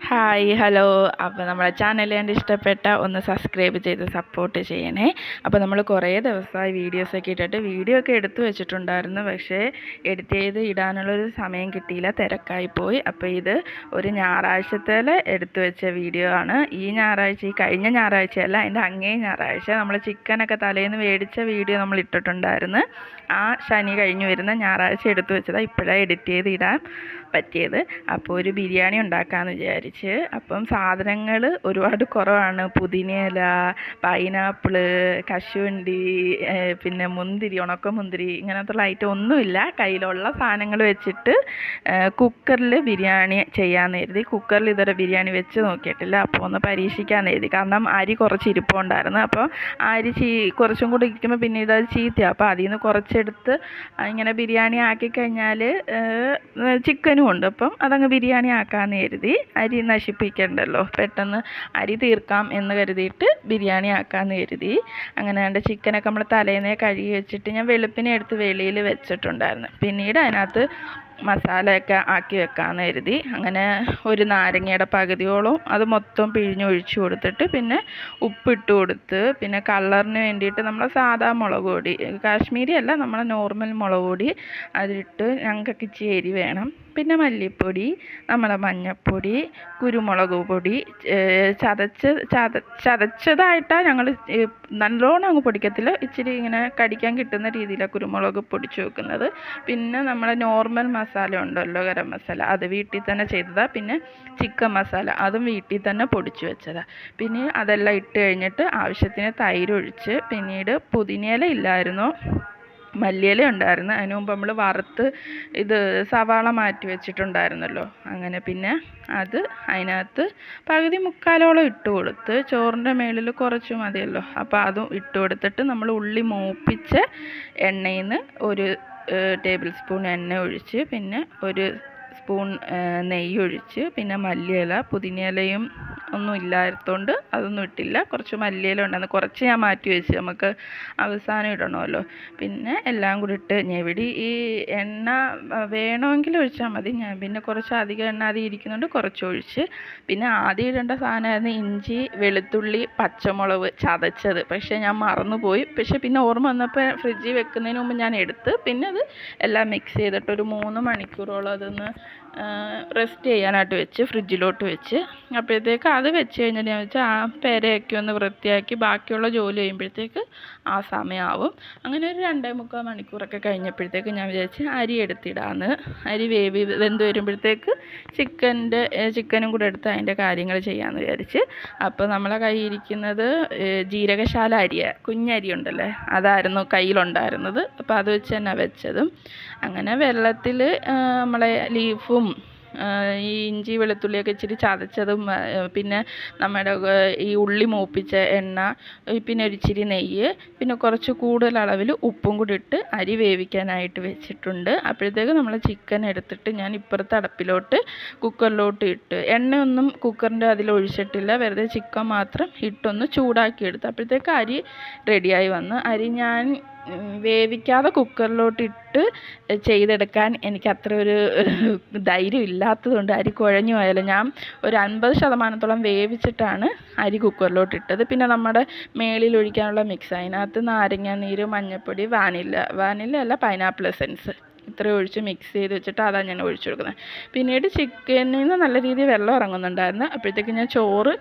Hi hello. അപ്പോൾ നമ്മളെ channel കണ്ട് ഇഷ്ടപ്പെട്ട ഒന്ന് സബ്സ്ക്രൈബ് ചെയ്ത് സപ്പോർട്ട് ചെയ്യണേ. അപ്പോൾ നമ്മൾ കുറേ ദിവസമായി വീഡിയോസൊക്കെ ഇട്ടിട്ട് വീഡിയോ ഒക്കെ എടുത്തു വെച്ചിട്ടുണ്ടായിരുന്നു, പക്ഷേ എഡിറ്റ് ചെയ്ത് ഇടാനുള്ളൊരു സമയം കിട്ടിയില്ല, തിരക്കായിപ്പോയി. അപ്പോൾ ഇത് ഒരു ഞായറാഴ്ചത്തേൽ എടുത്തു വെച്ച വീഡിയോ ആണ്. ഈ ഞായറാഴ്ച, ഈ കഴിഞ്ഞ ഞായറാഴ്ചയല്ല, അതിൻ്റെ അങ്ങേ ഞായറാഴ്ച നമ്മൾ ചിക്കനൊക്കെ തലേന്ന് മേടിച്ച വീഡിയോ നമ്മൾ ഇട്ടിട്ടുണ്ടായിരുന്നു. ആ ശനി കഴിഞ്ഞ് വരുന്ന ഞായറാഴ്ച എടുത്തു വെച്ചതാണ്. ഇപ്പോഴാണ് എഡിറ്റ് ചെയ്ത് ഇടാൻ പറ്റിയത്. അപ്പോൾ ഒരു ബിരിയാണി ഉണ്ടാക്കാമെന്ന് വിചാരിച്ച്. അപ്പം സാധനങ്ങൾ ഒരുപാട് കുറവാണ്. പുതിനയില, പൈനാപ്പിള്, കശുവണ്ടി, പിന്നെ മുന്തിരി, ഉണക്കമുന്തിരി, ഇങ്ങനത്തുള്ള ഐറ്റം ഒന്നുമില്ല. കയ്യിലുള്ള സാധനങ്ങൾ വെച്ചിട്ട് കുക്കറിൽ ബിരിയാണി ചെയ്യാമെന്ന് കരുതി. കുക്കറിൽ ഇതുവരെ ബിരിയാണി വെച്ച് നോക്കിയിട്ടില്ല. അപ്പോൾ ഒന്ന് പരീക്ഷിക്കാമെന്ന് കരുതി. കാരണം അരി കുറച്ച് ഇരിപ്പുണ്ടായിരുന്നു. അപ്പോൾ അരി കുറച്ചും കൂടി ഇരിക്കുമ്പോൾ പിന്നെ ഇതത് ചീത്തയാണ്. അപ്പോൾ അതിൽ നിന്ന് കുറച്ചെടുത്ത് ഇങ്ങനെ ബിരിയാണി ആക്കിക്കഴിഞ്ഞാൽ ചിക്കനും ഉണ്ട്. അപ്പം അതങ്ങ് ബിരിയാണി ആക്കാമെന്ന് കരുതി. അരി നശിപ്പിക്കണ്ടല്ലോ, പെട്ടെന്ന് അരി തീർക്കാം എന്ന് കരുതിയിട്ട് ബിരിയാണി ആക്കാമെന്ന് കരുതി. അങ്ങനെ എൻ്റെ ചിക്കനൊക്കെ നമ്മൾ തലേന്നേ കഴുകി വെച്ചിട്ട് ഞാൻ വെളുപ്പിനെ എടുത്ത് വെളിയിൽ വെച്ചിട്ടുണ്ടായിരുന്നു. പിന്നീട് അതിനകത്ത് മസാലയൊക്കെ ആക്കി വെക്കാമെന്ന് കരുതി. അങ്ങനെ ഒരു നാരങ്ങയുടെ പകുതിയോളം അത് മൊത്തം പിഴിഞ്ഞൊഴിച്ച് കൊടുത്തിട്ട് പിന്നെ ഉപ്പിട്ട് കൊടുത്ത്, പിന്നെ കളറിന് വേണ്ടിയിട്ട് നമ്മൾ സാധാ മുളക് പൊടി, കാശ്മീരി അല്ല, നമ്മളെ നോർമൽ മുളക് പൊടി അതിട്ട്, ഞങ്ങൾക്ക് ഇച്ചിരി എരി വേണം, പിന്നെ മല്ലിപ്പൊടി, നമ്മളെ മഞ്ഞൾപ്പൊടി, കുരുമുളക് പൊടി, ചതച്ചതായിട്ടാണ് ഞങ്ങൾ നല്ലോണം അങ്ങ് പൊടിക്കത്തില്ല, ഇച്ചിരി ഇങ്ങനെ കടിക്കാൻ കിട്ടുന്ന രീതിയിലാണ് കുരുമുളക് പൊടിച്ച് വെക്കുന്നത്. പിന്നെ നമ്മളെ നോർമൽ മസാല ഉണ്ടല്ലോ, ഗരം മസാല, അത് വീട്ടിൽ തന്നെ ചെയ്തതാണ്. പിന്നെ ചിക്കൻ മസാല അതും വീട്ടിൽ തന്നെ പൊടിച്ച് വെച്ചതാണ്. പിന്നെ അതെല്ലാം ഇട്ട് കഴിഞ്ഞിട്ട് ആവശ്യത്തിന് തൈര് ഒഴിച്ച്, പിന്നീട് പുതിനയില ഇല്ലായിരുന്നു, മല്ലിയില ഉണ്ടായിരുന്നു. അതിന് മുമ്പ് നമ്മൾ വറുത്ത് ഇത് സവാള മാറ്റി വെച്ചിട്ടുണ്ടായിരുന്നല്ലോ, അങ്ങനെ പിന്നെ അത് അതിനകത്ത് പകുതി മുക്കാലോളം ഇട്ട് കൊടുത്ത്, ചോറിൻ്റെ മേളിൽ കുറച്ച് മതിയല്ലോ, അപ്പോൾ അതും ഇട്ട് കൊടുത്തിട്ട് നമ്മൾ ഉള്ളി മൂപ്പിച്ച എണ്ണയിൽ നിന്ന് ഒരു ടേബിൾ സ്പൂൺ എണ്ണ ഒഴിച്ച്, പിന്നെ ഒരു സ്പൂൺ നെയ്യ് ഒഴിച്ച്, പിന്നെ മല്ലിയില, പുതിനയിലയും ഒന്നും ഇല്ലാത്തതുകൊണ്ട് അതൊന്നും ഇട്ടില്ല. കുറച്ച് മല്ലിയില ഉണ്ടായിരുന്നു, കുറച്ച് ഞാൻ മാറ്റി വെച്ച്, നമുക്ക് അവസാനം ഇടണമല്ലോ. പിന്നെ എല്ലാം കൂടി ഇട്ട് ഞെവിടി, ഈ എണ്ണ വേണമെങ്കിൽ ഒഴിച്ചാൽ മതി, ഞാൻ പിന്നെ കുറച്ച് അധികം എണ്ണ അതിൽ ഇരിക്കുന്നുണ്ട് കുറച്ച് ഒഴിച്ച്. പിന്നെ ആദ്യം ഇടേണ്ട സാധനമായിരുന്നു ഇഞ്ചി, വെളുത്തുള്ളി, പച്ചമുളക് ചതച്ചത്, പക്ഷേ ഞാൻ മറന്നുപോയി. പക്ഷേ പിന്നെ ഓർമ്മ വന്നപ്പോൾ ഫ്രിഡ്ജിൽ വെക്കുന്നതിന് മുമ്പ് ഞാൻ എടുത്ത്, പിന്നെ അത് എല്ലാം മിക്സ് ചെയ്തിട്ട് ഒരു 3 മണിക്കൂറോളം അതൊന്ന് റെസ്റ്റ് ചെയ്യാനായിട്ട് വെച്ച്, ഫ്രിഡ്ജിലോട്ട് വെച്ച്. അപ്പോഴത്തേക്ക് അത് വെച്ച് കഴിഞ്ഞിട്ട് ഞാൻ വെച്ചാൽ ആ പെരയൊക്കെ ഒന്ന് വൃത്തിയാക്കി ബാക്കിയുള്ള ജോലി ചെയ്യുമ്പോഴത്തേക്ക് ആ സമയമാവും. അങ്ങനെ ഒരു 2.25 മണിക്കൂറൊക്കെ കഴിഞ്ഞപ്പോഴത്തേക്ക് ഞാൻ വിചാരിച്ച് അരി എടുത്തിടാന്ന്. അരി വെന്ത് വരുമ്പോഴത്തേക്ക് ചിക്കനും കൂടെ എടുത്ത് അതിൻ്റെ കാര്യങ്ങൾ ചെയ്യാമെന്ന് വിചാരിച്ച്. അപ്പോൾ നമ്മളെ കയ്യിൽ ഇരിക്കുന്നത് ജീരകശാല അരിയാണ്, കുഞ്ഞരി ഉണ്ടല്ലേ, അതായിരുന്നു കയ്യിലുണ്ടായിരുന്നത്. അപ്പോൾ അത് വെച്ച് തന്നെ വെച്ചതും. അങ്ങനെ വെള്ളത്തിൽ നമ്മളെ ലീഫും ഈ ഇഞ്ചി വെളുത്തുള്ളിയൊക്കെ ഇച്ചിരി ചതച്ചതും, പിന്നെ നമ്മുടെ ഈ ഉള്ളി മൂപ്പിച്ച എണ്ണ, പിന്നെ ഒരു ഇച്ചിരി നെയ്യ്, പിന്നെ കുറച്ച് കൂടുതൽ അളവിൽ ഉപ്പും കൂടി ഇട്ട് അരി വേവിക്കാനായിട്ട് വെച്ചിട്ടുണ്ട്. അപ്പോഴത്തേക്ക് നമ്മൾ ചിക്കൻ എടുത്തിട്ട് ഞാൻ ഇപ്പുറത്തെ അടുപ്പിലോട്ട് കുക്കറിലോട്ട് ഇട്ട്, എണ്ണയൊന്നും കുക്കറിൻ്റെ അതിൽ ഒഴിച്ചിട്ടില്ല, വെറുതെ ചിക്കൻ മാത്രം ഇട്ടൊന്ന് ചൂടാക്കി എടുത്ത്. അപ്പോഴത്തേക്ക് അരി റെഡിയായി വന്ന്. അരി ഞാൻ വേവിക്കാതെ കുക്കറിലോട്ട് ഇട്ട് ചെയ്തെടുക്കാൻ എനിക്ക് അത്ര ഒരു ധൈര്യം ഇല്ലാത്തതുകൊണ്ട് അരി കുഴഞ്ഞു പോയാലും ഞാൻ ഒരു 50% വേവിച്ചിട്ടാണ് അരി കുക്കറിലോട്ട് ഇട്ടത്. പിന്നെ നമ്മുടെ മേളിൽ ഒഴിക്കാനുള്ള മിക്സ്, അതിനകത്ത് നാരങ്ങാനീര്, മഞ്ഞൾപ്പൊടി, വാനില അല്ല, പൈനാപ്പിൾ എസൻസ്, ഇത്രയും ഒഴിച്ച് മിക്സ് ചെയ്ത് വെച്ചിട്ട് അതാണ് ഞാൻ ഒഴിച്ചു കൊടുക്കുന്നത്. പിന്നീട് ചിക്കനിൽ നിന്ന് നല്ല രീതിയിൽ വെള്ളം ഇറങ്ങുന്നുണ്ടായിരുന്നു. അപ്പോഴത്തേക്ക് ഞാൻ ചോറ്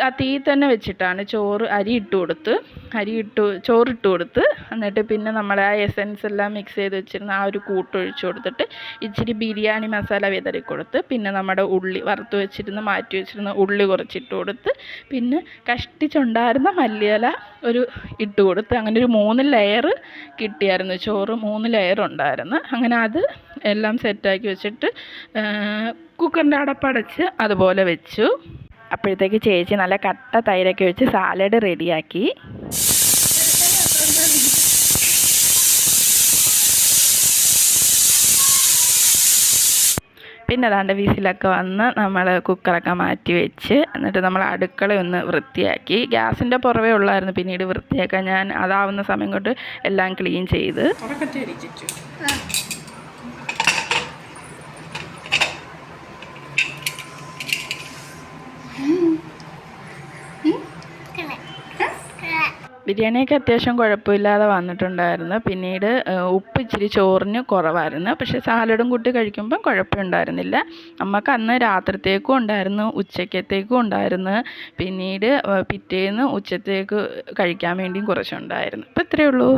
ആ തീ തന്നെ വെച്ചിട്ടാണ് അരി ഇട്ട് കൊടുത്ത്, ചോറിട്ട് കൊടുത്ത്, എന്നിട്ട് പിന്നെ നമ്മൾ ആ എസൻസ് എല്ലാം മിക്സ് ചെയ്ത് വെച്ചിരുന്ന ആ ഒരു കൂട്ടൊഴിച്ച് കൊടുത്തിട്ട് ഇച്ചിരി ബിരിയാണി മസാല വിതറി കൊടുത്ത്, പിന്നെ നമ്മുടെ ഉള്ളി വറുത്ത് വെച്ചിരുന്ന മാറ്റി വെച്ചിരുന്ന ഉള്ളി കുറച്ചിട്ട് കൊടുത്ത്, പിന്നെ കഷ്ടിച്ചുണ്ടായിരുന്ന മല്ലിയില ഇട്ട് കൊടുത്ത്, അങ്ങനെ ഒരു 3 ലെയർ കിട്ടിയായിരുന്നു ചോറ്, 3 ലെയർ ഉണ്ടായിരുന്നു. അങ്ങനെ അത് എല്ലാം സെറ്റാക്കി വെച്ചിട്ട് കുക്കറിൻ്റെ അടപ്പടച്ച് അതുപോലെ വെച്ചു. അപ്പോഴത്തേക്ക് ചേച്ചി നല്ല കട്ട തൈരൊക്കെ വെച്ച് സാലഡ് റെഡിയാക്കി. പിന്നെ അതാണ്ട് വിസിലൊക്കെ വന്ന് നമ്മൾ കുക്കറൊക്കെ മാറ്റി വെച്ച്, എന്നിട്ട് നമ്മൾ അടുക്കളയൊന്ന് വൃത്തിയാക്കി. ഗ്യാസിൻ്റെ പുറവേ ഉള്ളായിരുന്നു, പിന്നീട് വൃത്തിയാക്കാൻ ഞാൻ അതാവുന്ന സമയം കൊണ്ട് എല്ലാം ക്ലീൻ ചെയ്ത്. ബിരിയാണിയൊക്കെ അത്യാവശ്യം കുഴപ്പമില്ലാതെ വന്നിട്ടുണ്ടായിരുന്നു. പിന്നീട് ഉപ്പ് ഇച്ചിരി ചോറിന് കുറവായിരുന്നു. പക്ഷേ സാലഡും കൂട്ടി കഴിക്കുമ്പം കുഴപ്പമുണ്ടായിരുന്നില്ല. നമുക്ക് അന്ന് രാത്രിത്തേക്കും ഉണ്ടായിരുന്നു, ഉച്ചക്കത്തേക്കും ഉണ്ടായിരുന്നു. പിന്നീട് പിറ്റേന്ന് ഉച്ചത്തേക്ക് കഴിക്കാൻ വേണ്ടിയും കുറച്ചുണ്ടായിരുന്നു. അപ്പോൾ ഇത്രയേ ഉള്ളൂ.